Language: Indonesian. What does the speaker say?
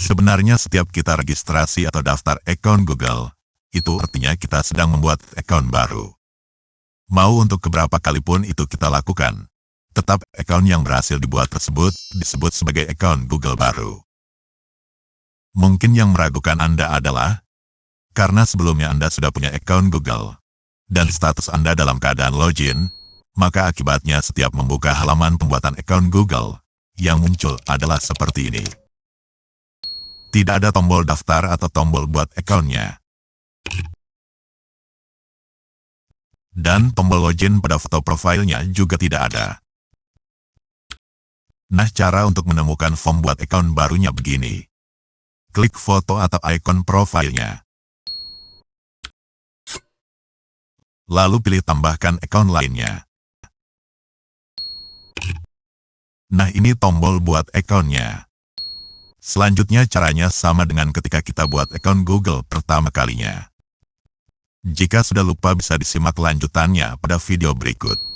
Sebenarnya setiap kita registrasi atau daftar akun Google, itu artinya kita sedang membuat akun baru. Mau untuk keberapa kali pun itu kita lakukan, tetap akun yang berhasil dibuat tersebut disebut sebagai akun Google baru. Mungkin yang meragukan Anda adalah, karena sebelumnya Anda sudah punya akun Google, dan status Anda dalam keadaan login, maka akibatnya setiap membuka halaman pembuatan akun Google, yang muncul adalah seperti ini. Tidak ada tombol daftar atau tombol buat akunnya. Dan tombol login pada foto profilnya juga tidak ada. Nah, cara untuk menemukan form buat akun barunya begini. Klik foto atau ikon profilnya. Lalu pilih tambahkan akun lainnya. Nah, ini tombol buat akunnya. Selanjutnya caranya sama dengan ketika kita buat akun Google pertama kalinya. Jika sudah lupa bisa disimak lanjutannya pada video berikut.